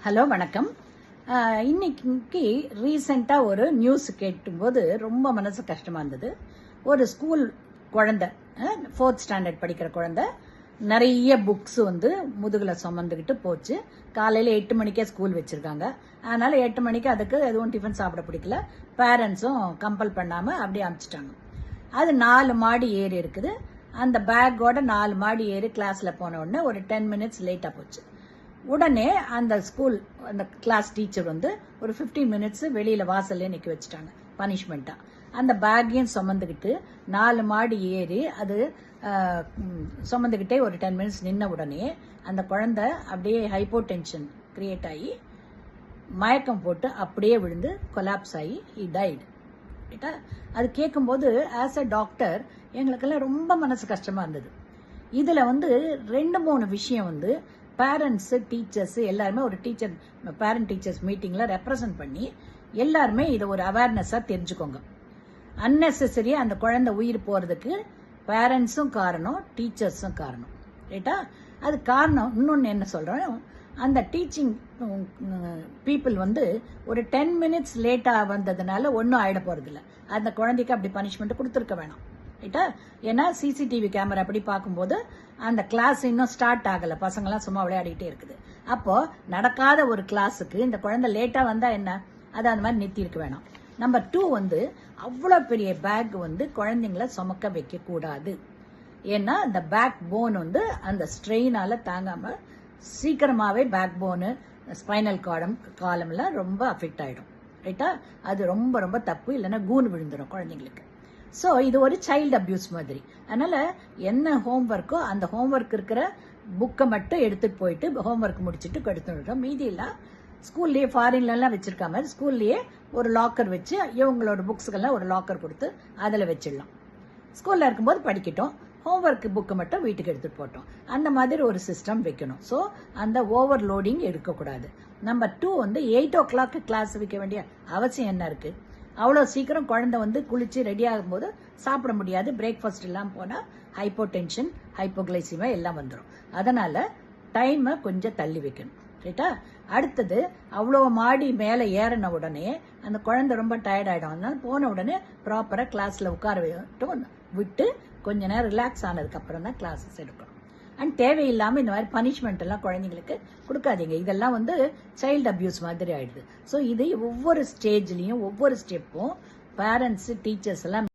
Hello வணக்கம். இன்னைக்கு ரீசெண்டாக ஒரு நியூஸ் கேட்டும்போது ரொம்ப மனசு கஷ்டமாக இருந்தது. ஒரு ஸ்கூல் குழந்தை, 4th ஸ்டாண்டர்ட் படிக்கிற குழந்தை, நிறைய புக்ஸ் முதுகில் சுமந்துக்கிட்டு போச்சு. காலையில் 8 மணிக்கே ஸ்கூல் வச்சுருக்காங்க. அதனால் 8 மணிக்கு அதுக்கு எதுவும் டிஃபன் சாப்பிட பிடிக்கல. பேரண்ட்ஸும் கம்பல் பண்ணாமல் அப்படியே அனுப்பிச்சிட்டாங்க. அது 4 மாடி ஏறி இருக்குது. அந்த பேக்கோட 4 மாடி ஏறி கிளாஸில் போன உடனே ஒரு 10 மினிட்ஸ் லேட்டாக போச்சு. உடனே அந்த ஸ்கூல் அந்த கிளாஸ் டீச்சர் ஒரு 15 மினிட்ஸ் வெளியில் வாசல்லே நிற்க வச்சுட்டாங்க பனிஷ்மெண்ட்டாக. அந்த பேக்கையும் சுமந்துக்கிட்டு 4 மாடி ஏறி அது சுமந்துக்கிட்டே ஒரு 10 மினிட்ஸ் நின்ன உடனே அந்த குழந்தை அப்படியே ஹைப்போடென்ஷன் கிரியேட் ஆகி மயக்கம் போட்டு அப்படியே விழுந்து கொலாப்ஸ் ஆகி ஹி டைட். ரைட்டா? அது கேட்கும்போது ஆஸ் அ டாக்டர் எங்களுக்கெல்லாம் ரொம்ப மனசு கஷ்டமாக இருந்தது. இதில் 2-3 விஷயம் பேரண்ட்ஸு டீச்சர்ஸு எல்லாருமே ஒரு பேரண்ட் டீச்சர்ஸ் மீட்டிங்கில் ரெப்ரசன்ட் பண்ணி எல்லாருமே இதை ஒரு அவேர்னஸாக தெரிஞ்சுக்கோங்க. அன்னெசரியாக அந்த குழந்தை உயிர் போகிறதுக்கு பேரண்ட்ஸும் காரணம், டீச்சர்ஸும் காரணம். ரைட்டா? அது காரணம். இன்னொன்று என்ன சொல்கிறேன், அந்த டீச்சிங் பீப்புள் ஒரு 10 மினிட்ஸ் லேட்டாக வந்ததுனால ஒன்றும் ஆகிட போகிறதில்ல. அந்த குழந்தைக்கு அப்படி பனிஷ்மெண்ட் கொடுத்துருக்க வேணாம். ரைட்டா? ஏன்னா சிசிடிவி கேமரா அப்படி பார்க்கும்போது அந்த கிளாஸ் இன்னும் ஸ்டார்ட் ஆகலை, பசங்களாம் சும்மா விளையாடிட்டே இருக்குது. அப்போ நடக்காத ஒரு கிளாஸுக்கு இந்த குழந்தை லேட்டாக வந்தால் என்ன, அதை அந்த மாதிரி நிறுத்தியிருக்க வேணாம். நம்பர் 2 அவ்வளோ பெரிய பேக் குழந்தைங்கள சுமக்க வைக்கக்கூடாது. ஏன்னா அந்த பேக் போன் அந்த ஸ்ட்ரெயினால தாங்காமல் சீக்கிரமாகவே பேக் போனு, ஸ்பைனல் காலம்லாம் ரொம்ப அஃபெக்ட் ஆகிடும். ரைட்டா? அது ரொம்ப ரொம்ப தப்பு. இல்லைன்னா கூன் விழுந்துடும் குழந்தைங்களுக்கு. ஸோ இது ஒரு சைல்டு அப்யூஸ் மாதிரி. அதனால் என்ன ஹோம்ஒர்க்கோ அந்த ஹோம்ஒர்க் இருக்கிற புக்கை மட்டும் எடுத்துகிட்டு போயிட்டு ஹோம்ஒர்க் முடிச்சுட்டு எடுத்துட்டோம். மீதியெல்லாம் ஸ்கூல்லேயே ஃபாரின்லலாம் வச்சுருக்க மாதிரி ஸ்கூல்லேயே ஒரு லாக்கர் வச்சு இவங்களோட புக்ஸுக்கெல்லாம் ஒரு லாக்கர் கொடுத்து அதில் வச்சிடலாம். ஸ்கூலில் இருக்கும்போது படிக்கட்டும், ஹோம்ஒர்க் புக்கு மட்டும் வீட்டுக்கு எடுத்துகிட்டு போட்டோம். அந்த மாதிரி ஒரு சிஸ்டம் வைக்கணும். ஸோ அந்த ஓவர்லோடிங் எடுக்கக்கூடாது. நம்பர் 2 8 o'clock கிளாஸ் வைக்க வேண்டிய அவசியம் என்ன இருக்குது? அவ்வளோ சீக்கிரம் குழந்தை குளிச்சு ரெடி ஆகும்போது சாப்பிட முடியாது. பிரேக்ஃபாஸ்ட் எல்லாம் போனால் ஹைப்போடென்ஷன், ஹைப்போகிளைசிமா எல்லாம் வந்துடும். அதனால் டைமை கொஞ்சம் தள்ளி வைக்கணும். ரைட்டா? அடுத்தது, அவ்வளோ மாடி மேலே ஏறின உடனே அந்த குழந்தை ரொம்ப டயர்ட் ஆகிடும். அதனால போன உடனே ப்ராப்பராக கிளாஸில் உட்கார விட்டு கொஞ்ச நேரம் ரிலாக்ஸ் ஆனதுக்கப்புறம் தான் கிளாஸஸ் எடுக்கணும். அண்ட் தேவையில்லாமல் இந்த மாதிரி பனிஷ்மெண்ட் எல்லாம் குழந்தைங்களுக்கு கொடுக்காதீங்க. இதெல்லாம் சைல்டு அப்யூஸ் மாதிரி ஆயிடுது. ஸோ இது ஒவ்வொரு ஸ்டேஜ்லேயும் ஒவ்வொரு ஸ்டெப்பும் பேரண்ட்ஸு டீச்சர்ஸ் எல்லாம்